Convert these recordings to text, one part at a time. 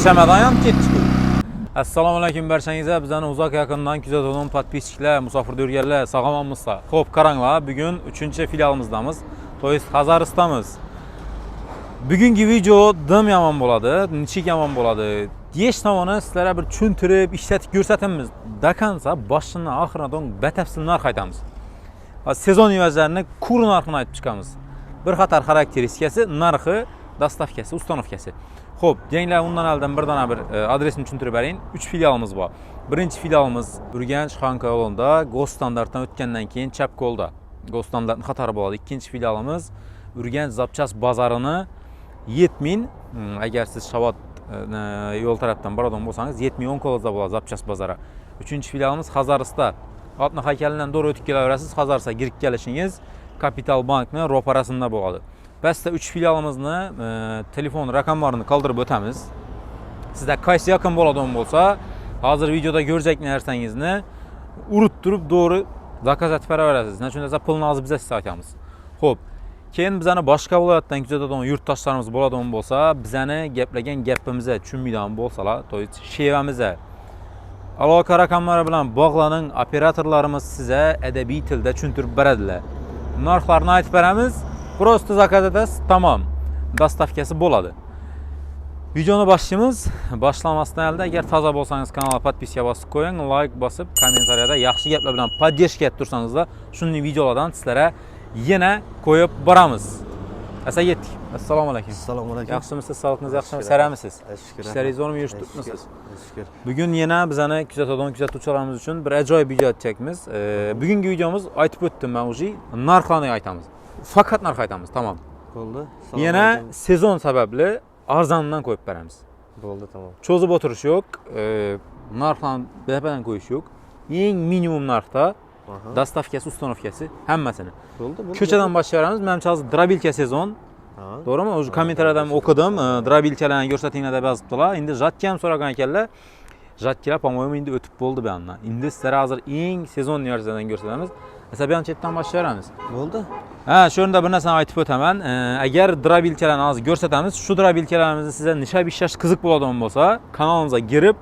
çəmədan yanıb getdik. Assalamu alaykum barchangizga. Bizani uzoq yaqindan kuzatadigan podpisçiklar, musafir dörgərlər, sağlamamızsa. Xo'p, qaranglar, bugun 3-chi filialimizdamiz. To'yist Qazaristonmiz. Bugungi video dim yomon bo'ladi, nichik yomon bo'ladi. Deyish tomoni sizlarga bir tushuntirib, ishlatib ko'rsatamiz. Dakansa boshidan oxiridan batafsil narx aytamiz. Sezon evazillarini kur narxini aytib chiqamiz. Bir qator xarakteristikasi, narxi, dastavkasi, ustanovkasi. Xo'p, janglar undan oldin bir dona bir adresini tushuntirib berayin. 3 filialimiz bor. Birinchi filialimiz Urganch Xanqa yo'lida, Go's standartdan o'tgandan keyin chap qo'lda. Go's standartning qatori bo'ladi. Ikkinchi filialimiz Urganch Zapchas bozorini 7000, agar siz Shavot yo'l tarafdan boradigan bo'lsangiz 7010 ko'lda bo'ladi Zapchas bozori. Uchinchi filialimiz Qazariston. Otni haykalidan doğru o'tib kelaverasiz. Qazaristonga kirib kelishingiz Kapital bankning ro'parasida bo'ladi. Pastda 3 filialimizni telefon raqamlarini qoldirib o'tamiz. Sizda qaysi yaqin bo'ladigan bo'lsa, hozir videoda ko'rajak narsangizni urib turib to'g'ri zakaz etib beraverasiz. Chunki pulni hozir biz sizga aytamiz. Xo'p, keyin bizani boshqa viloyatdan kuzatadigan yurtdoshlarimiz bo'ladigan bo'lsa, bizani gaplagan gapimizga tushunmaydigan bo'lsalar, to'yib shevamizga aloqa raqamlari bilan bog'laning, operatorlarimiz sizga adabiy tilda tushuntirib beradilar. Narxlarni aytib beramiz. Prosta zakaz etasiz, tamam. Dastavkasi bo'ladi. Videoni boshlaymiz. Boshlamasdan oldin agar toza bo'lsangiz kanalga podpiska bosib qo'ying, like bosib, kommentariyada yaxshi gaplar bilan podдержка etib tursangizlar, shunday videolardan sizlarga yana qo'yib boramiz. Asa yetdik. Assalomu alaykum. Assalomu alaykum. Yaxshimisiz? Sog'ligingiz yaxshimi? Saramisiz? Shukr. Ishlaringiz zo'rmi, yurish tutmisiz? Shukr. Bugun yana bizani kuzatuvchilarimiz uchun bir ajoyib video atacakmiz. Bugungi videomiz aytib o'tdim men уже, narxlarni aytamiz. Faqat narx aytamiz, tamam. Bo'ldi. Yana sezon sababli arzondan qo'yib beramiz. Bo'ldi, tamam. Cho'zib o'tirish yo'q, narxlarni bepadan qo'yish yo'q. Eng minimum narxda dastavkasi, ustanovkasi hammasini. Bo'ldi. Ko'chadan boshlaymiz. Menimcha hozir drabilka sezon. To'g'rimi? O'zi kommentariyada o'qidim. Drabilkalarni ko'rsatinglar deb yozibdilar. Endi jatga ham so'ragan ekanlar. Jatkilar, по-моему, endi o'tib bo'ldi bu yerdan. Endi sizlar hozir eng sezon versiyadan ko'rsatamiz. Masalan, chetdan boshlaymiz. Bo'ldi. Ha, shu o'rinda bir narsani aytib o'taman. Agar drabilkalarni hozir ko'rsatamiz, shu drabilkalarimizni sizga nishab ishlash qiziq bo'ladigan bo'lsa, kanalimizga kirib,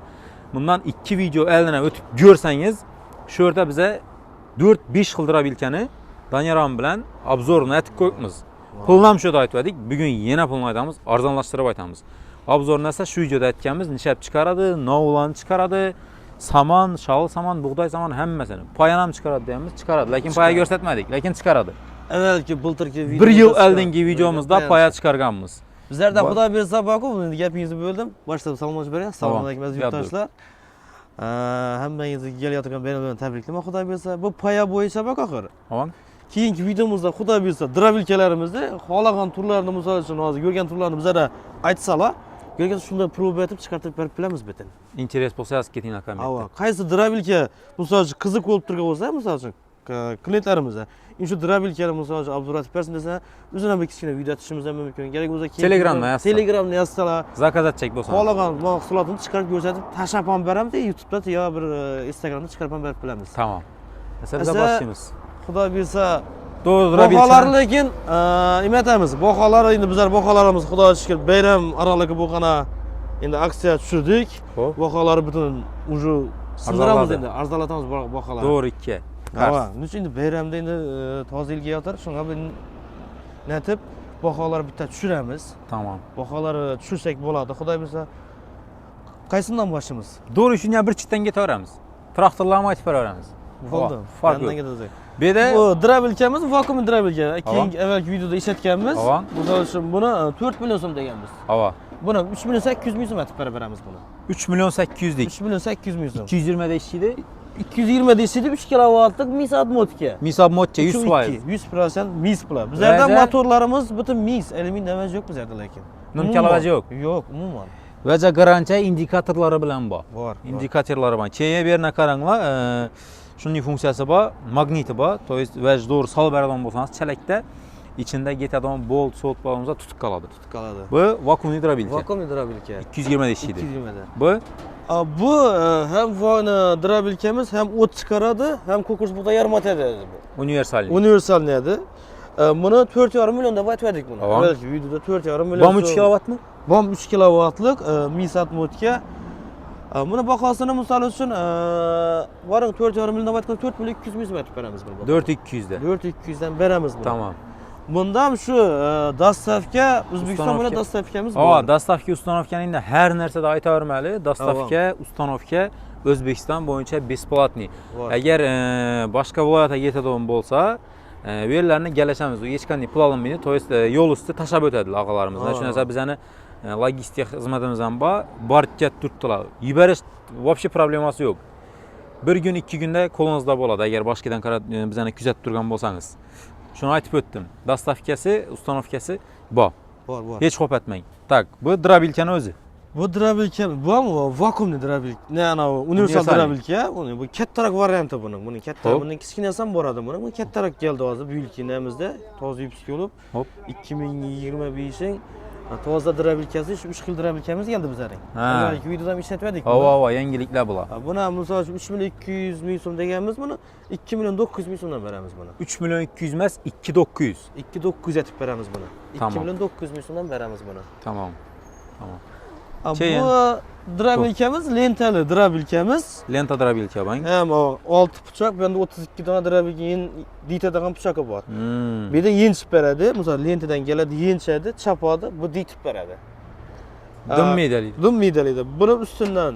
bundan 2 video oldin o'tib ko'rsangiz, shu yerda biza 4-5 xil drabilkani Danyaram bilan obzorini aytib qo'yibmiz. Pulni ham shu yerda aytdik. Bugun yana pulni aytamiz, arzonlashtirib aytamiz. Obzorni esa shu videoda aytganmiz, nishab chiqaradi, novlarni chiqaradi, saman, shal saman, bug'doy saman hammasini. Payani ham chiqaradi deymiz, chiqaradi. Lekin paya ko'rsatmadik, lekin chiqaradi. Avvalgi bultirki video. 1 yil oldingi videomizda paya chiqarganmiz. Bizlarda xudo bersa boku, endi gapingizni bo'ldim. Boshqa salomlashib bering. Assalomu alaykum aziz yurtdoshlar. Hammangizga kelayotgan bayram bilan tabriklayman. Xudo bersa, bu paya bo'yicha bak oxir. Tamam. Keyingi videomizda xudo bersa drabilkalarimizni xohlagan turlarini, misol uchun hozir ko'rgan turlarni bizlarga aytsalar, ko'rgan shunday proba etib chiqarib berib bilamiz beten. Interes bo'lsa yozib ketinglar kommentda. Qaysi drabilka misol uchun qiziq bo'lib turgan bo'lsa, misol uchun klientlarimizga shu drabilkani misol uchun obzor etib bersin desa, o'zini bir kichkina video atishimiz ham mumkin. Kerak bo'lsa Telegramda yozsalar, zakaz etsak bo'lsa, xohlagan mahsulotni chiqarib ko'rsatib, tashlab ham beramiz, YouTube'da yo bir Instagramda chiqarib ham berib bilamiz. Tamam. Mesela boshlaymiz. Xudo bersa, baholar lekin nima aytamiz? Baholar endi bizlar baholarimiz xudoga shukr bayram araligi bo'lgana endi aksiya tushirdik. Baholar butun уже sindiramiz endi, arzonlatamiz baholarni. To'g'ri 2. Ha, nechun endi bayramda endi toza yilga yotar, shunga bir natib baholar bitta tushiramiz. Tamam. Baholar tushirsak bo'ladi. Xudo bersa, qaysidan boshlaymiz? To'g'ri, shuni bir chitdan ketaveramiz. Traktorlarni aytib beraveramiz. Bo'ldi. Farqi yo'q. Bu drabilkamiz, vakuum drabilka. Keyingi avvalgi videoda ishlatganmiz. Misol uchun buni 4 million so'm deganmiz. Hava. Buni 3 million 800 ming so'm atib beramiz buni. 3 million 800 dik. 3 million 800 ming so'm. 220 da ishlaydi. 220 da ishlaydi, 3 kilovatlik misab motka. Misab motka 100%. 100% mis bilan. Bizlarda motorlarimiz butun mis, alyumin nima yo'q bizlarda lekin. Nimkalavaji yo'q. Yo'q, umuman. Vaja garantiya indikatorlari bilan bor. Bor. Indikatorlari bor. Keyin bu yerga qaranglar, shunday funksiyasi bor, magniti bor. To есть vaj to'g'ri solib beradigan bo'lsangiz, chalakda içinde ketadigan bolt, so't bo'lsa tutib qoladi. Bu vakuum hidrobilka. Vakuum hidrobilka. 220 da ishlaydi. 220 da. Bu hem hidrobilkamiz hem o't chiqaradi, hem ko'kurs bug'doy yarmatadi. Universal. Universal neydi? Bunu 4,5 milyonda bayt verdik bunu. Tamam. Belki videoda 4,5 milyon. Bam 3 kilowatt mı? Bam 3 kilovatlık misat modga. Buni bahosini misol uchun varing 4,5 milyonda bayt 4 milyon 200 ming so'm aytib beramiz bunu. 4200'de. 4,200 dan beramiz bunu. Tamam. Bunda ham shu dastavka O'zbekiston bilan dastavkamiz bor. Ava, dastavka ustanovkaningda har narsada aytavermali. Dastavka, ustanovka O'zbekiston bo'yicha besplatniy. Bor. Agar boshqa viloyatga ketadigan bo'lsa, bu yerlarni galashamiz. U hech qanday pul olinmaydi. To есть yo'l usti tashab o'tadi og'alarimiz. Shu narsa bizani logistik xizmatimiz ham bor. Borib turibdilar. Yuborish вообще problemasi yo'q. Bir gün, 2 kunda qo'lingizda bo'ladi agar boshqadan qarab bizani kuzatib turgan bo'lsangiz. Shuni aytib o'tdim. Dastavkasi, ustanovkasi bor. Bor. Hech qo'rqib etmang. Tak, bu drabilkani o'zi. Bu drabilka, bu ham vakuumli drabilka. Ne ana universal drabilka. Bu kattaroq varianti buning. Buning katta, buning kichkinasi ham boradi buning. Bu kattaroq keldi hozir bu yilkinamizda. Toza yipski bo'lib. Hop. 2025 toza drabilkasi, shu 3 xil drabilkamiz keldi bizlarning. Avvalgi videoda ham ishlatdik. Ava, yangiliklar bular. Buni misol uchun 3 milyon 200 ming so'm deganmiz, buni 2 milyon 900 ming so'mdan beramiz buni. 3 milyon 200 emas, 2900. 2900 etib beramiz buni. 2 Tamam. milyon 900 ming so'mdan beramiz buni. Tamam. Tamam. Bu drabilkamiz lentali drabilkamiz. Lenta drabilka bang. Ham 6 puchoq, bu yerda 32 dona drabilka ditadigan puchoqi bor. Bu yerda yenchib beradi. Misol lentadan keladi, yenchadi, chapadi, bu ditib beradi. Dim medali. Dim medalida. Buni ustidan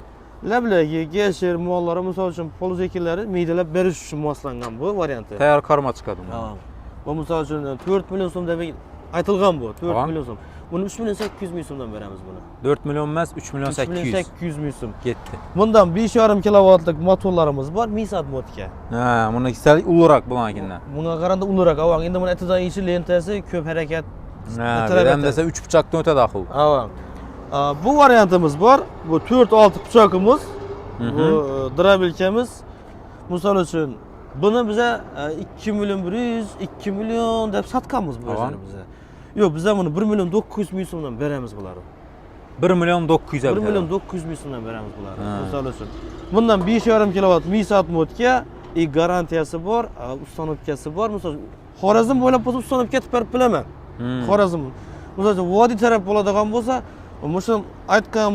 lablagi, gesher, mollari, misol uchun polzekilari medalab berish uchun moslangan bu varianti. Tayyor karma chiqadi. Bu misol uchun 4 million so'm deb aytilgan bu. 4 Tamam. million so'm. Buni 3 milyon 800 ming so'mdan beramiz buni. 4 milyon emas, 3 milyon 800. 800 ming so'm. Ketdi. Bundan 5,5 kilovatlik motorlarimiz bor, Misat modga. Ha, buni sal ulug'roq bularnikidan. Bunga qaraganda ulug'roq. Avval endi buni atidan ichi lentasi ko'p harakat. Ham desa 3 pichoqdan o'tadi axir. Avval. Bu variantimiz bor. Bu 4-6 pichoqimiz. Bu drabilkamiz. Misol uchun buni biza 2 milyon 100, 2 milyon deb satganmiz bu o'zini biza. Yo'q, biz buni 1 milyon 900 ming so'mdan beramiz bularni. 1 milyon 900 1 milyon 900 ming so'mdan beramiz bularni. Misol uchun. Bundan 5,5 kilovat Misat modga garantiyasi bor, ustanovkasi bor. Misol Xorazm bo'ylab bo'lsa ustanovka etib berib bilaman. Xorazm. Misol uchun vodiy taraf bo'ladigan bo'lsa, o'sha aytgan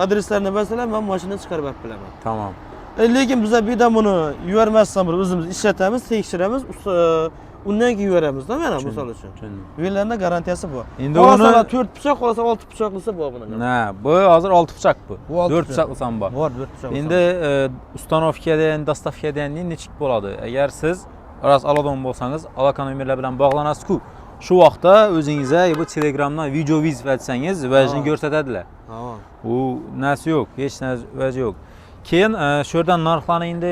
adreslarni bersalar, men mashina chiqarib berib bilaman. Tamam. Lekin biz bu yerda buni yuvarmasdan bir o'zimiz ishlatamiz, tekshiramiz, undan keyin yuvaramiz-da mana misol uchun. Bu yerlarda garantiyasi bor. Endi uni uni 4 pichoq olsa 6 pichoqlisi bor buning. Ha, bu hozir 6 pichoq bu. 4 pichoqlisi ham bor. Bor, 4 pichoq. Endi ustanovkadan, dastavkadan nechik bo'ladi? Agar siz rost oladigan bo'lsangiz, aloqa nomerlar bilan bog'lanasiz-ku. Shu vaqtda o'zingizga bu Telegramdan video vizib etsangiz, vajini ko'rsatadilar. U narsa yo'q, hech narsa vaji yo'q. Keyin shu yerdan narxlarni endi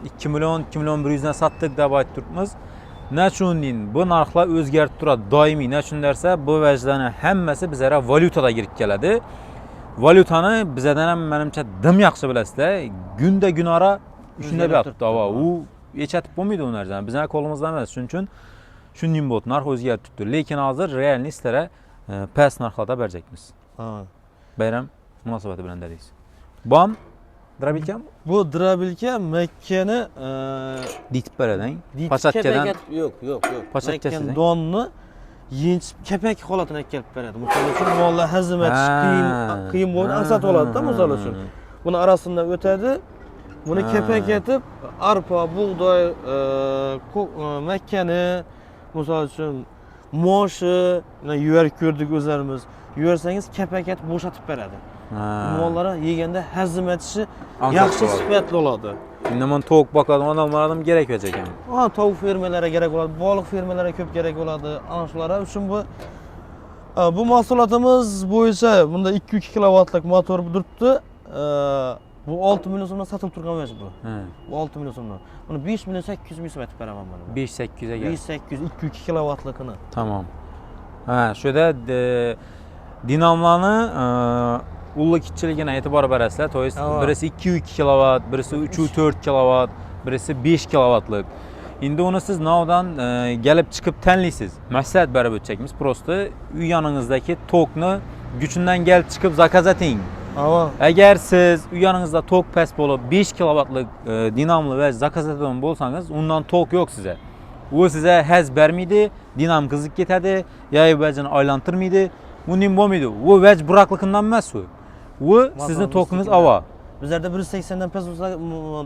2 milyon 100 dan satdik deb aytib turibmiz. Nachundan bu narxlar o'zgarib turadi doimiy. Nachun dersa bu vajlarning hammasi bizga valyutada kirib keladi. Valyutani bizdan ham menimcha dim yaxshi bilasizlar. Gunda gunora shunday bo'lyapti. U echatib bo'lmaydi u narsani. Bizning qo'limizda emas. Shuning uchun shunday bo'ldi. Narx o'zgarib turibdi. Lekin hozir realni sizlarga past narxlarda berjakmiz. Bayram munosabati bilan dedingiz. Bom drabilkam? Bu drabilka Makkani ditib beradi. Pachatkadan yo'q. Pachatkadan donni yenchib kapak holatini kelib beradi. Misol uchun mollar hazm etish qiyin bo'lib ansatib oladi-da misol uchun. Buni arasidan o'tadi. Buni kapak etib arpa, bug'doy, Makkani misol uchun moshi, yuvar ko'rdik o'zlarimiz. Yuvarsangiz kapak etib bo'shatib beradi. Mollari yeganda hazm etishi yaxshi sifatli bo'ladi. Endi men tovuq boqadigan odamlarga kerak bo'lsa ekan. Tovuq fermalariga kerak bo'ladi, baliq fermalariga ko'p kerak bo'ladi. Ana shular uchun bu mahsulotimiz bo'yicha bunda 2 kilovatlik motor turibdi. Bu 6 million so'mdan sotilib turgan emas bu. Bu 6 million so'mdan. Buni 5 million 800 ming so'm aytib beraman mana. 5-800 ga. 5-800 2 kilovatlikini. Tamam. Shu yerda dinamlarni ulug' kichikligini e'tibor berasizlar. To есть birisi 2 kilovat, birisi 3-4 kilovat, birisi 5 kilovatlik. Endi uni siz navdan kelib chiqib tanlaysiz. Maslahat berib o'tchakmiz. Prosta uy yoningizdagi tokni güchidan kelib chiqib zakaz eting. Agar siz uy yoningizda tok past bo'lib 5 kilovatlik dinamli va zakaz etadigan bo'lsangiz, undan tok yo'q sizga. O size hez vermiydi, dinam kızık getedi, yayı vecini aylantırmıydı. Bu nim bomiydi. O vec bıraklıkından emas o. O sizin tokunuz ava. Bizlerde 180'den pes olsa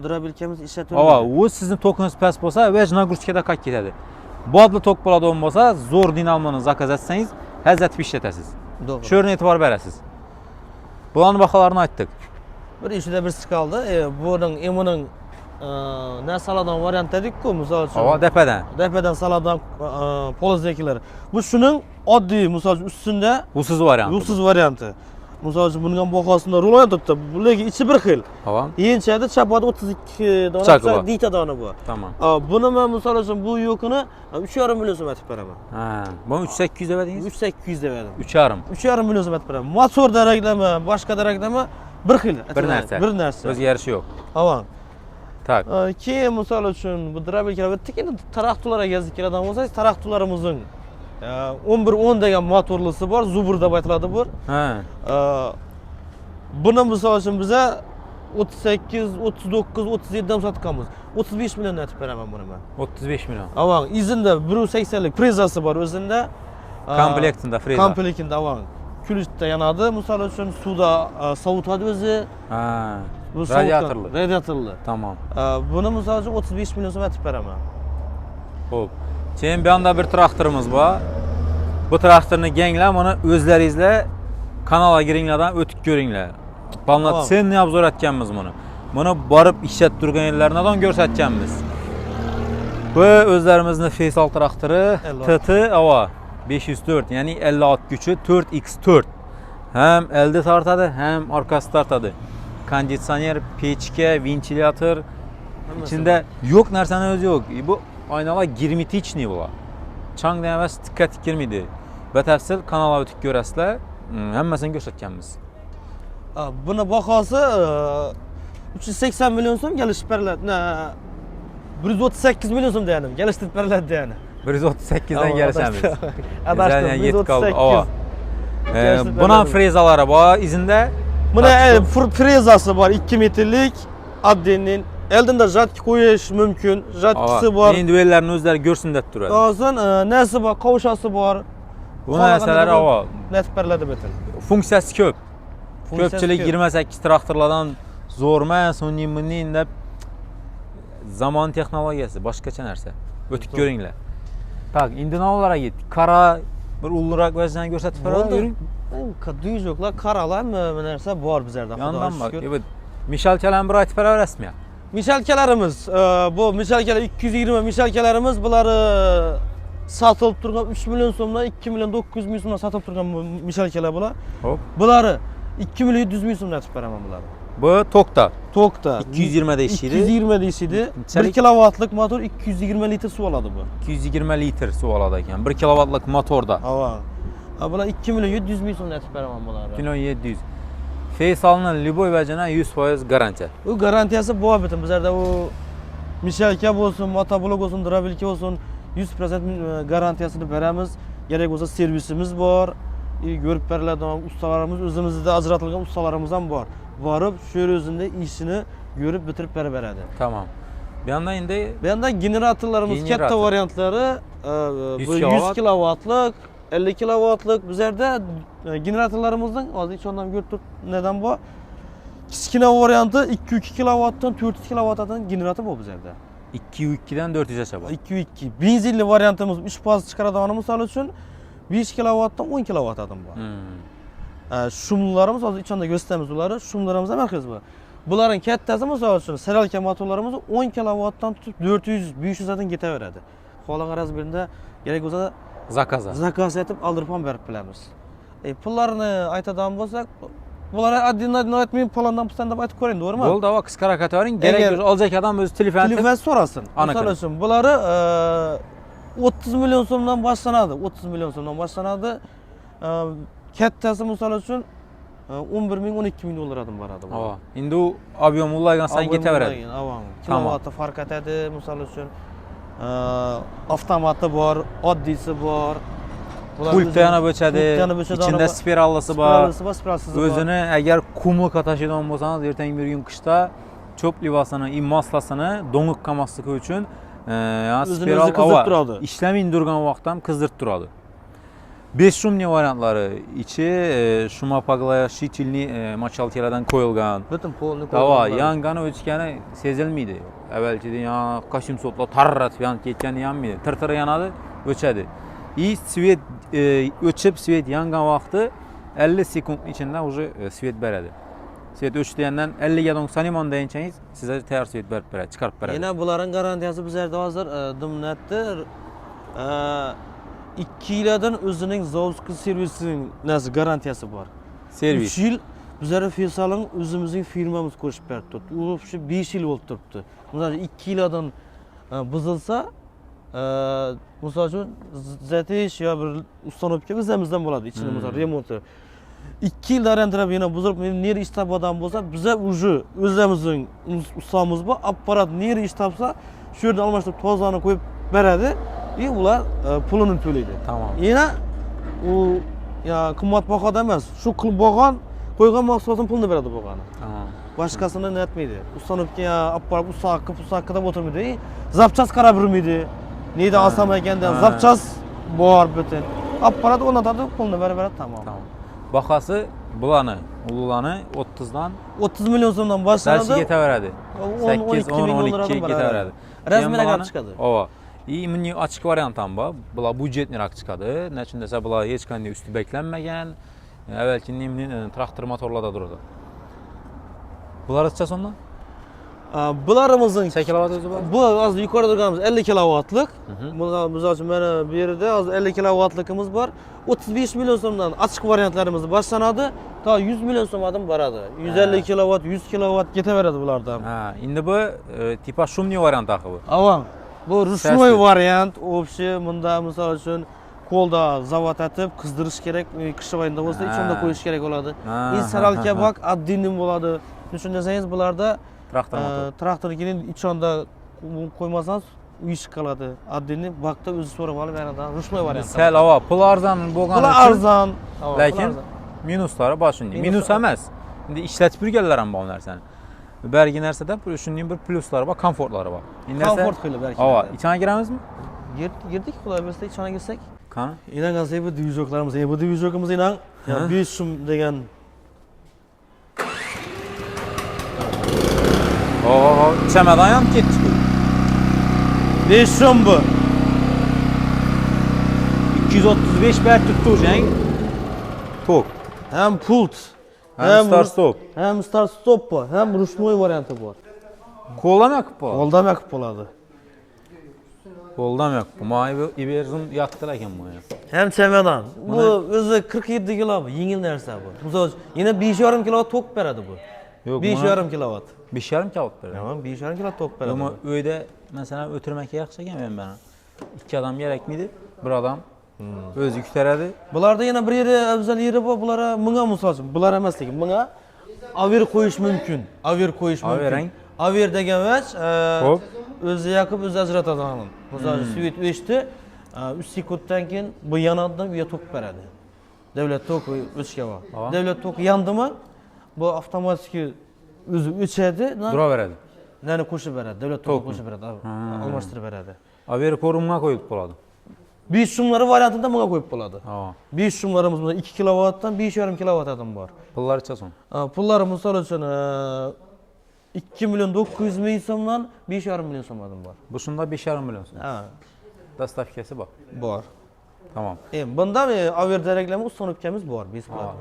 durabilkemiz işletiyoruz. Ava, o sizin tokunuz pes bolsa vec nagurskada kayıt getedi. Bu adlı tok boladı olmasa zor dinamlarını zakaz etseniz həzzət işletəsiz. Doğru. Şörün etibar verəsiz. Bulanın bakalarını açtık. Bir işide bir kaldı. Bunun emunun ne saladan varyant dedik ki misal için. Ava depeden. Depeden saladan polizdekiler. Bu şunun adli misal için üstünde Usuz variantı. yulsuz varyantı. Misal için bunun bakasında rol yaptık bu legi içi bir xil. Ava. Yiyinçədə çapadı 32 Çakı dana, var. dita dana bu. Tamam. Bunu ben misal için bu yokunu 3,5 milyon sömətib veremem. Ha, bunu 3.800 verdiniz? 3,800 de verdim. 3,5. 3,5 milyon sömətib veremem. Motor da reklama, başka da reklama bir xil. Bir нәрсе. Bir нәрсе. Özgərişi yok. Aman. Tak. Ki misal için bu drabilkiler ettik yine taraktulara gezdik adam olsa taraktularımızın 11-10 degen motorlusu var, Zubur'da baytıladı bu. Ha. Bunu misal için bize 38, 39, 37'den satkamız. 35 milyon etip veremem bunu ben. 35 milyon. Aman izinde 1.80'lik prizası var özünde. Komplektinde freza. Komplektinde aman. Külüste yanadı. Misal için suda savutadı özü. Ha. Bu Radyatörlü. Radyatörlü. Tamam. Bunu misal için 35 milyon so'm etip veremem. Hop. Senin bir anda bir traktorumuz var. Bu traktorunu gengler, onu özlerinizle kanala giringlerden ötük görünler. Banlat Tamam. sen ne yapzor etkenmiz bunu. Bunu barıp işlet durgan yerlerden görsetkenmiz. Bu özlerimizin Faysal traktörü TT Ava 504 yani 50 at gücü 4x4. Hem elde tartadı hem arkası tartadı. Kondisyoner, peçke, ventilatör içinde yok nersen özü yok. Bu aynalar girmitiçni bula. Çang demez dikkat girmidi. Batafsil kanala ötük görəslər, həmməsini göstərkənmiz. Buna bakası 380 milyon so'm gelişip verildi. 138 milyon so'm diyelim. Geliştirip verildi yani. 138'den gəlişəmiz. Adaştım, Güzel yetib qaldı. 138. Ava. Geliştirip Buna verildi. frezaları var izində. Buna frezası var 2 metrlik. Addenin eldinde jatki koyuş mümkün. Jatkisi var. İndividuallərini özləri görsün deyə durur. Ondan nesi var? Kavuşası var. Bu nəsələr ava. Net verildi bütün. Funksiyası köp. Funksiyası Köpçülük köp. 28 traktorlardan zorma, sonimini zaman texnologiyası, başqaça нәрsə. Ötük görünlər. Tak, indi nə olaraq getdik? Kara bir ulluraq vəzən göstərib verin. Düz yoklar, karalar mı nerse var bizlerde. Yandan bak. Evet. Michel Kelen bir ayet para resmi. Mişelkelerimiz, bu mişelkeler 220 mişelkelerimiz bunları satılıp durgan 3 milyon so'mdan 2 milyon 900 milyon so'mdan satılıp durgan bu mişelkeler bular. Hop. Bunları 2 milyon 700 milyon so'mdan atıp veremem bunları. Bu Tokta. Tokta. 220 değişiydi. 220 değişiydi. Çelik- 1 kilowattlık motor 220 litre su aladı bu. 220 litr su aladı ekan. 1 kilovatlık motorda. Hava. Bunlar 2 milyon 700 milyon so'mdan atıp veremem bunları. 1700. Feysalının Liboy vəcənə 100% garantiya. O garantiyası bu abitin bizlerde o mişelke olsun, motoblok olsun, drabilke olsun 100% garantiyasını veremiz. Gerek olsa servisimiz var. Görüp verilen ustalarımız, özümüzde ajratılgan ustalarımızdan var. Varıp şöyle özünde işini görüp bitirip veredi. Tamam. Bir anda indi Bir yandan generatorlarımız Generator. katta varyantları 100 100 kilowatt. kilowattlık, 50 kilowattlık bizlerde generatorlarımızdan az hiç ondan gördük neden bu? Kichkina varyantı 202 kilowattdan 400 kilowattdan generator bu bizlerde. 202'dən 400'ə çaba. 202. Benzinli varyantımız 3 faz çıkaradavanı misal için 5 kilowattdan 10 kilowatt adam var. Şumlularımız az içinde gösterimiz bunları. Şumlarımızda merkez bu. Bunların kattası misal için seralke motorlarımız 10 kilowattdan tutup 400-500'dan gete veredi. Xolan araz birinde gerek olsa Zakaza. zakaz etip aldırıp verip bilemiz. Pullarını aytadağım bolsak bunlara adına etmeyin plandan pıstandan aytıp koyayım doğru mu? Oldu ama kıskara kategorin gerek Eğer- yok. Alacak adam öz telefonu. Telefon sorasın. Anakın. Misal için bunları 30 milyon so'mdan başlanadı. 30 milyon so'mdan başlanadı. Kattasi misal için 11 ming 12 ming dolardan baradi bu. Ava. Indi o avion ulaygan san gete veradi. Tamam. Tamam. Kilovatı fark etadi misal için. Avtomatı var, oddisi var. Pult yana böçədi. İçində spirallısı var. spiralsız var. Özünü əgər kumluq ataşıdan bolsanız ertəng bir gün qışda çöp livasını, maslasını, donuq qamaslığı üçün Yani Özünü spiral özü kızdırıp hava turadi. işlemeyin durgan vaqtda ham qizdirib turadi. 5 shumli variantlari ichi shumapaglaya shichilni machalkalardan qo'yilgan. Bütün polni Davo yongani o'chgani sezilmaydi. Avvalgida ya qo'shim sotlar tarratib yonib ketgani yanmaydi. Tir yanadi, o'chadi. Svet o'chib svet yangan vaqti 50 sekund ichida уже svet beradi. Svet o'chgandan 50 ga 90 imondan deyinsangiz sizga tayyor svet berib beradi, chiqarib beradi. Yana buların garantiyasi bizlarda hozir dimnatda 2 yildan o'zining zavodskiy servisining nasi garantiyasi bor. Servis. 3 yil bizlar Feysal'ın o'zimizning firmamiz qo'shib berdi. U shu 5 yil bo'lib turibdi. Misol 2 yildan buzilsa, misol uchun zatish yo bir ustanobga bizimizdan bo'ladi, ichini misol remonti. 2 yil darantirab yana buzilib, neri ish topadigan bo'lsa, biza уже o'zimizning ustamiz bor, apparat neri ish topsa, shu yerdan almashtirib tozani qo'yib beradi. Ular pulini to'laydi. Tamam. Yana u ya qimmatbaho emas. Shu qilib bo'lgan, qo'ygan mahsulotning pulini beradi bo'lgani. Tamam. Boshqasini netmaydi. Ustanobga apparat ustoqqa deb o'tirmaydi. Zapchas qarab yurmaydi. Neydi olsam ekandan zapchas bor butun. Apparat o'rnatadi, pulni beradi, tamom. Tamam. Bahası bulanı, ululani 30'dan 30 milyon so'mdan boshlanadi. Darsi ketaveradi. 8 10 12 ketaveradi. Rasmiy qarab chiqadi. Ova. Bunun açık variantam var. Bular budjetliroq chiqadi. Nechun desa bular hech qanday usti beklanmagan. Avvalgi traktor motorlarda turadi. Bular qancha so'mdan? Bularımızın 8 kilovat o'zi bor. bu az yuqorida turganimiz 50 kilovatlik. Misol uchun mana bu yerda hozir 50 kilovatligimiz bor. 35 milyon so'mdan açık variantlarimiz boshlanadi. Ta 100 milyon so'mdan boradi. 150 kilovat, 100 kilovat ketaveradi bulardan. Ha, endi bu tipa shumli variant bu. Avam. Bu rushnoy variant, общий bunda misol uchun qo'lda zavod atib qizdirish kerak, qish oyida bo'lsa, ichimda qo'yish kerak bo'ladi. Insaralka bak, addinim bo'ladi. Shuni desangiz bularda Traktor motor. traktorning ichonda qo'ymasangiz uyish qoladi. Addini vaqtda o'zi so'rab olib yanadan rushnoy variant. Sel hava pul arzon bo'lgani Pul uchun arzon, lekin minuslari bor shunday. Minus emas. Endi ishlatib yurganlar ham bor narsani. Bergi narsada shunday bir pluslari bor, komfortlari bor. Endi Komfort qilib berki. Ava, ichana kiramizmi? Girdik, xudo bersa ichona girsak. Qani? Inangansiz bu dvijoklarimiz, bu dvijokimiz inan 5 so'm degan. Chamadan ham ketdi. 5 so'm bu. 235 bar tutdi o'shang. Tok. Hem pult, Hem start stop. hem start stop bor, hem rushnoy varianti bor. Qo'ldan yoqib bo'ladi. Qo'ldan yoqib bo'ladi. Qo'ldan yoqib. Moy iberzim yoqdi ekan bu. Hem çemedan. Bu o'zi 47 kilo bu, yengil narsa bu. Misol yana 5,5 kilo tok beradi bu. Yo'q, 5,5 kilovat. 5,5 kilovat beradi. Tamam, 5,5 kilo tok beradi. Ama uyda mesela o'tirmakka yaxshi ekan men bana. 2 odam kerakmidi? Bir odam o'zi ko'taradi. Bularda yana bir yeri afzal yeri bor. Bulara minga misol uchun, bular emas lekin minga aver qo'yish mumkin. Aver qo'yish mumkin. Avering. Aver degan vach, Xo'p. o'zi yoqib o'zi ajratadi uni. Misol uchun svet o'chdi, 3 sekunddan keyin bu yanadidan uya tok beradi. Davlat toki o'chgan bor. Davlat toki yandimi? Bu avtomatik o'zi o'chadi, Duraveradi. nani qo'shib beradi. Davlat toki qo'shib beradi, almashtirib beradi. Averi korumga qo'yib bo'ladi. 5 so'mlari variantida bunga qo'yib bo'ladi. Ha. 5 so'mlarimiz 2 kilovatdan 5,5 kilovatdan bor. Pullaricha so'm. Pullari misol uchun 2 milyon 900 ming so'mdan 5,5 milyon so'mdan bor. Bu shunda 5,5 million so'm. Ha, Dastavkasi bor. bor. Tamam. Bunda averda reklama ustanobkamiz bor, besplat.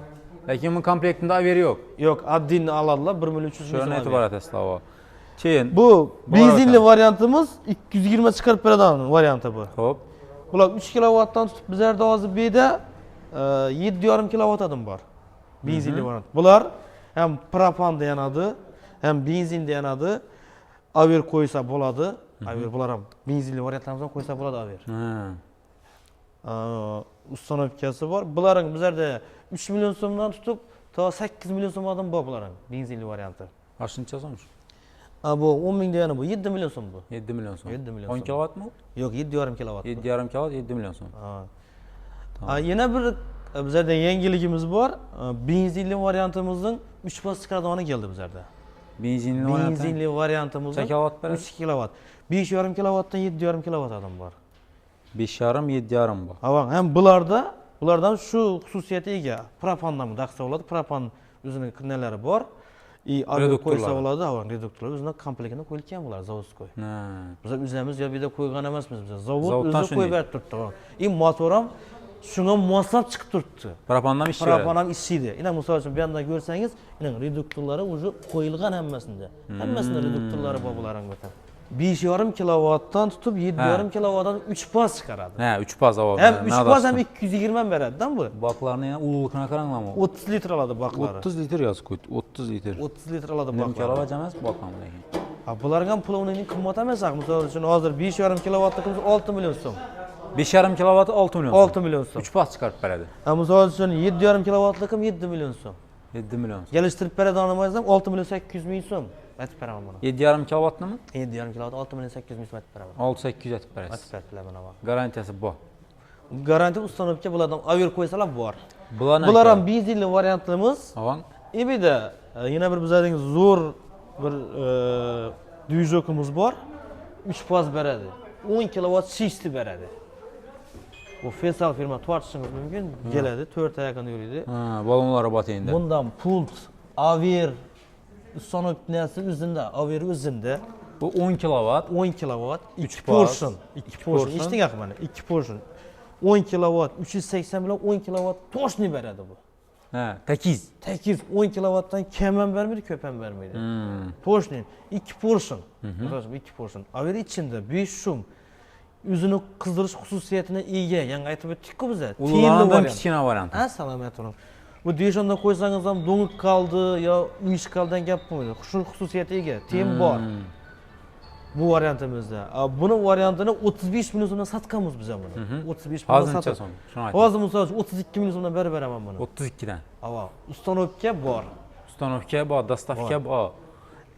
Lekin bu komplektida averi yo'q. Yo'q, addinni aladilar 1 milyon 300 ming Shuni so'm. e'tiborat eslava. Keyin Bu benzinli variantimiz 220 chiqarib beradigan varianti bu. xo'p. Bular 3 kilovatdan tutib bizlarda hozir beda 7,5 kilovatdan bor. Benzinli variant. Bular hem propanda yanadi, hem benzinde yanadi. Aver qo'ysa bo'ladi. Aver bular ham benzinli variantlarimizdan qo'ysa bo'ladi aver. Ustanobkasi bor. Bularning bizlarda 3 million so'mdan tutib to 8 million so'mdan bor bularning benzinli varianti. Qancha so'm? Bu 10 ming degani bu 7 million so'm bu. 7 million so'm. 7 million 10 so'm. kilovatmi? Yo'q, 7,5 kilovat. 7,5 kilovat 7 million so'm. Yana bir bizlarda yangiligimiz bor. Benzinli variantimizning 3 pas chiqaradog'ini keldi bizlarda. Benzinli variantı. Benzinli variantımızda 3 kilovat beradi. 3 kilovat. 5,5 kilovatdan 7,5 kilovat adam var. 5,5 7,5 bor. Ama hem bulardan şu hususiyeti ega. Propandan mı daqsa oladi. Propan özünün neleri var. Abi koysa oladi, havan reduktorlar özüne komplektini koyulgan bular, zavodskoy. Biz o'zimiz ya bir de koygan emasmiz biz. Zavod o'zi qo'yib berib turibdi. Motor ham shunga moslab chiqib turibdi. Propandan ish beradi. Propan ham ishlaydi. Ina misol uchun bu yerda ko'rsangiz, ina reduktorlari o'zi qo'yilgan hammasida. Hammasida reduktorlari bor bularning bitan. 5,5 kilovatdan tutib 7,5 kilovatdan 3 faz chiqaradi. Ha, 3 faz havo. Hem 3 faz hem 220 beradi-dan bu. Baklarni yana ulug'ligini qaranglarmi? 30 litr oladi baklari. 30 litr yozib qo'ydi. 30 litr. 30 litr oladi baklari. Kilovat emas baklam lekin. Bularga ham pulning qimmat emas, misol uchun hozir 5,5 kilovatligimiz 6 million so'm. 5,5 kilovati 6 million. 6 million so'm. 3 faz chiqarib beradi. Misol uchun 7,5 kilovatligim 7 million so'm. 7 million. Gelishtirib beradigan ham 6 million 800 ming so'm. Aytib beraman buni. 7,5 kilovatnimi? 7,5 kilovat 6 million 800 ming so'm aytib beraman. 6-800 aytib berasiz. Aytib beraman buni. Garantiyasi bor. Garantiya ustanovka bulardan aver qo'ysalar bor. Bular ham benzinli variantimiz. Avan. Bir de yine bir bizning zo'r bir dvijokimiz bor. 3 faz beradi. 10 kilovat shishti beradi. Bu Fesal firma tortishingiz mumkin. Keladi, 4 oy yaqin yuradi. Ha, balonlari bor endi. Bundan pult, aver ustanovkasi o'zida, aver o'zida. Bu 10 kilovat, 10 kilovat, 2 faz, portion. 2 portion. Eshitdingizmi mana? 2 portion. 10 kilovat, 380 bilan 10 kilovat to'shni beradi bu. Ha, tekiz. Tekiz 10 kilovatdan kam ham bermaydi, ko'p ham bermaydi. To'shni 2 portion. Misol 2 portion. Aver ichida 5 shum o'zini qizdirish xususiyatiga ega. Yangi aytib o'tdik-ku biz. Ulardan kichkina variant. Ha, salomat bo'ling. Bu deshonda qo'ysangiz ham do'nib qoldi yo uyishqaldan gap bo'lmaydi. Shu xususiyatiga ega. Tem bor. Bu variantimizda. Buni variantini 35 million so'mdan satganmiz biz ham buni. 35 million Hozircha so'm. Shuni ayting. Hozir misol uchun 32 million so'mdan berib beraman buni. 32 dan. Ava, ustanovka bor. Ustanovka bor, dostavka bor.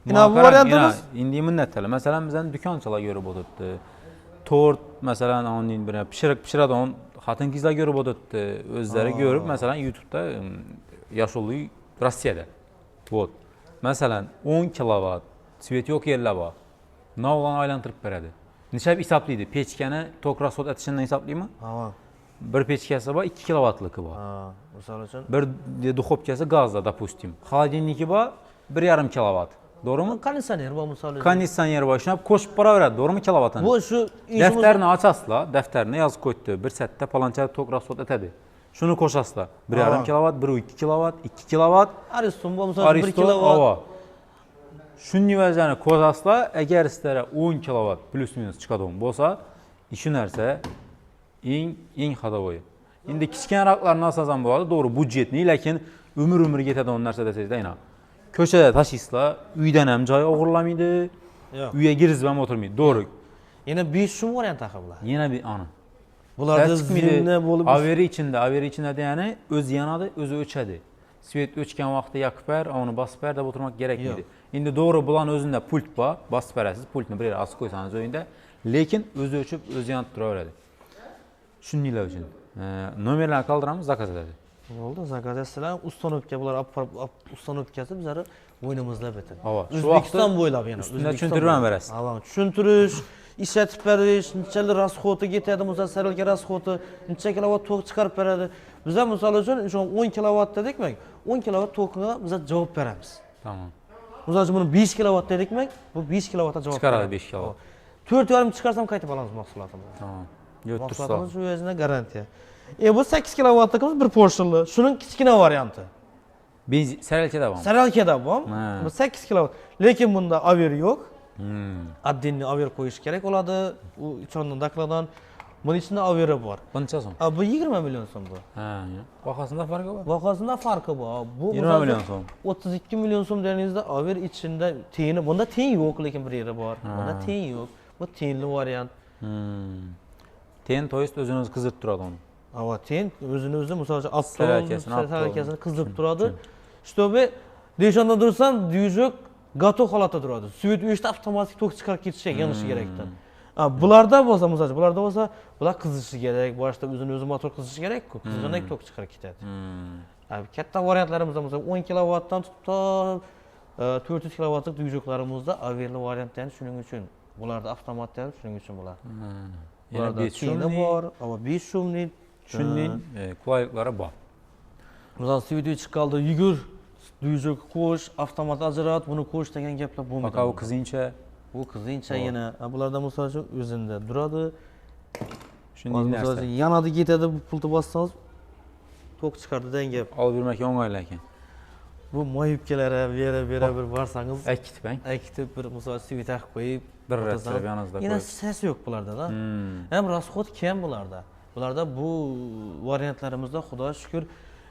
Ina bu variantimiz endi minnatlar. Masalan, bizning do'konchilar ko'rib o'tibdi. Tort, masalan, onun bir pishiradigan xotin-qizlar ko'rib o'tibdi. O'zlari ko'rib, masalan, YouTube'da Yashulli Rossiyada. Вот. Masalan, 10 kilovat svet yo'q yerlar bor. Navlan aylantirib beradi. Nechab hisoblaydi? Pechkani tok rasxod etishidan hisoblaymi? Ha. Bir pechkasi bor, 2 kilovatligi bor. Ha, misol uchun bir duxovkasi gazda, допустим. Холодильники bor, 1,5 kilovat. Doğrumu? Konditsioner bor misol uchun. Konditsioner bor, shunab qo'shib boraveradi, doğrumu kilovatini? Bu shu daftarni ochasizlar, daftarni yozib qo'yibdi. Bir satda paloncha tok rasxod etadi. Shuni qo'shasizlar. 1,5 kilovat, 1,2 kilovat, 2 kilovat. Ariston bor misol uchun 1 kilovat. Shunni vaziyatni ko'rsasizlar, agar sizlarga 10 kilovat plus minus chiqadigan bo'lsa, shu narsa eng xadovoy. Endi kichkinaroqlarni olsangiz ham bo'ladi, to'g'ri, budjetni, lekin umr ketadigan narsa desangizda, aynan. Ko'chada tashiysizlar, uydan ham joy o'g'irlamaydi. Yo'q. Uyga girizib ham o'tirmaydi, to'g'ri. Yana 5 shum variant bular. Yana bir ana. Bularda zimni bo'lib averi ichida ya'ni o'zi yanadi, o'zi o'chadi. Svet o'chgan vaqtda yoqib ber, uni bosib ber deb o'tirmak kerak edi. Endi to'g'ri bularning o'zida pult bor, bosib berasiz, pultni bir yere asib qo'ysangiz o'yinda, lekin o'zi o'chib, o'zi yonib turaveradi. Shuninglar uchun nomerlarni qoldiramiz, zakaz etadi. Bo'ldi, zakaz etsizlar, ustanovka bular ustanovkasi bizlar o'yinimizda bitadi. O'zbekiston bo'ylab yana. Ustida tushuntirib ham berasiz. Ha, tushuntirish, ishlatib berish, nechalar rasxoti ketadi, misol saralka rasxoti, necha kilovat tok chiqarib beradi. Biz ham misol uchun 10 kilovat dedikmi? 10 kilovat tokga biz javob beramiz. Tamam. Misol uchun buni 5 kilovat dedikmi? Bu 5 kilovatga javob chiqaradi 5 kilovat. 4,5 chiqarsam qaytib olamiz mahsulotimizni. Tamam. Mahsulotimiz shu o'zina garantiya. Bu 8 kilovatligimiz bir portionli. Shuning kichkina varianti. Benzin saralkada bormi? Saralkada bor. Bu 8 kilovat. Lekin bunda aver yo'q. Addinni aver qo'yish kerak bo'ladi. U ichondan dakladan. Buning ichida averi bor. Qancha so'm? Bu 20 million so'm bu. Ha, bahosida farqi bor. Bahosida farqi bor. Bu 20 million so'm. 32 million so'm deganingizda aver ichida teni, bunda ten yo'q, lekin bir yeri bor. Bunda ten yo'q. Bu tenli variant. Ten to'yist o'zini o'zi qizdirib turadi uni. Ava ten o'zini o'zi misol uchun saralkasini qizdirib turadi. Чтобы deshonda tursan, dvijok готов holatda turadi. Svet o'chda avtomatik tok chiqarib ketishi yonishi kerakdan. Bularda bo'lsa, misol uchun bularda bo'lsa, bular qizishi kerak, boshida o'zini o'zi motor qizishi kerak-ku. Qizg'andan tok chiqarib ketadi. Katta variantlarimiz bo'lsa 10 kilovatdan tutib 400 kilovatlık düyücüklerimizde averli variantlarını shuning uchun. Bularda avtomatlar shuning uchun bular. Bularda 5 keyini var, ama 5 shumli. Shunning qulayliklari bor. Misal video chiqqaldi, yugur, düyücük qo'sh, avtomat ajrat, buni qo'sh degan gaplar bo'lmaydi. Fakat o kızınca Bu qizingcha yana bularda misol uchun o'zida duradi. shunday Misol narsa. uchun yanadi ketadi, bu pulni bossangiz tok chiqardi degan gap. Olib yurmak o'ng'ayli ekan. Bu moyibkalari bera bir borsangiz, Akkitib, akitib bir misol svit taqib qo'yib, bir o'tirsangiz, ratsab yoningizda yana qo'yib. ses yo'q bularda-da. Ham расход kam bularda. Bularda bu variantlarimizda Xudoga shukr,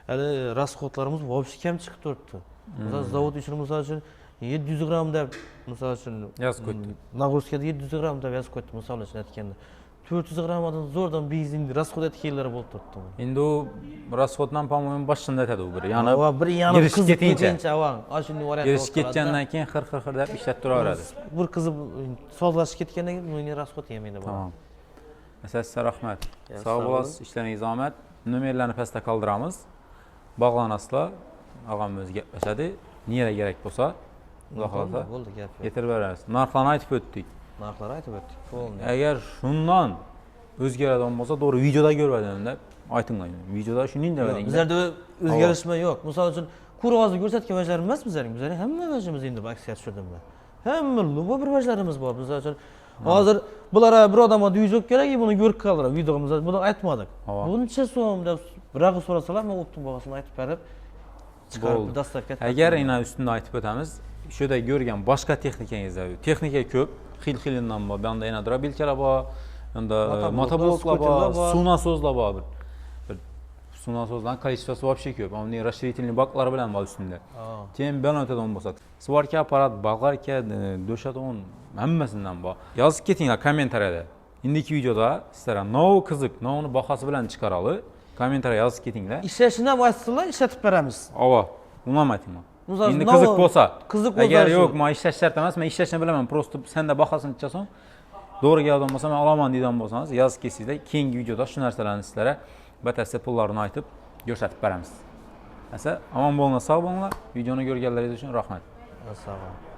hali расходlarimiz вообще kam chiqib turibdi. Misol zavod uchun misol uchun 700 gram deb misol uchun Yozib qo'ydi. Nag'uzkada 700 gram deb yozib qo'ydi misol uchun aytganda. 400 gramdan zo'rdan benzinni расход etganlari bo'lib turibdi. Endi u расходdan по-моему boshqasini aytadi u bir. Ya'ni va bir yana girishib ketincha. ana shunday variant. Girishib ketgandan keyin xir deb ishlatib turaveradi. Bir qizib sozlashib ketgandan keyin buni расход yemaydi bu. Tamam. Mesela size rahmet. Sağ olasınız, işleriniz zahmet. Nömerlerini pastda kaldıramiz. Bağlanasılar. Ağam özü gaplaşadi. Niyere gerek bo'lsa, Xudo xolasa Bo'ldi, gap yo'q. yetirib beramiz. Narxlarni aytib o'tdik. Narxlarni aytib o'tdik. Bo'ldi. Agar shundan o'zgaradigan bo'lsa, to'g'ri videoda ko'rmadim deb aytinglar. Videoda shuning deb Bizlarda o'zgarishma yo'q. Misol uchun qurg'ozni ko'rsatgan vajlarimiz emas bizlarning. Bizlarning hamma vajimiz endi bu aksiya tushirdimmi? Hamma lubo bir vajlarimiz bor. Misol uchun hozir bulara bir odamga duyujuk kerak, buni ko'rib qoldirib, videomizda buni aytmadik. Buncha so'm deb birag'i so'rasalar, men o'ptim bag'asini aytib berib chiqarib dastavka. Agar yana ustunda aytib o'tamiz, shuda ko'rgan boshqa texnikangizda, texnika ko'p, xil-xilidan bor. Bunda yana drabelkalar bor, bunda motobloklar bor, suv nasozlar bor. Bir suv nasozlarning количествоsi вообще ko'p. Uning расширительный baklari bilan bor ustunda. Keyin bilan bo'lsa, svarka apparat, bolgarka, do'shaton hammasidan bor. Yozib ketinglar kommentariyada. Indiki videoda sizlarga nov qiziq, novni bahasi bilan chiqarali. Kommentariya yozib ketinglar. Ishlashini ham aytsalar, ishlatib beramiz. Ava, unam aytinglar. Endi qiziq bo'lsa, agar yo'q, men ishlash shart emas, men ishlashni bilaman, prosta senda bahasini chiqasan, to'g'ri keladigan bo'lsa, men olaman deydigan bo'lsangiz, yozib ketsanglar, keyingi videoda shu narsalarni sizlarga batafsil pullarini aytib ko'rsatib beramiz. Asa, omon bo'linglar, sog' bo'linglar. Videoni ko'rganlaringiz uchun rahmat. Sog' bo'ling.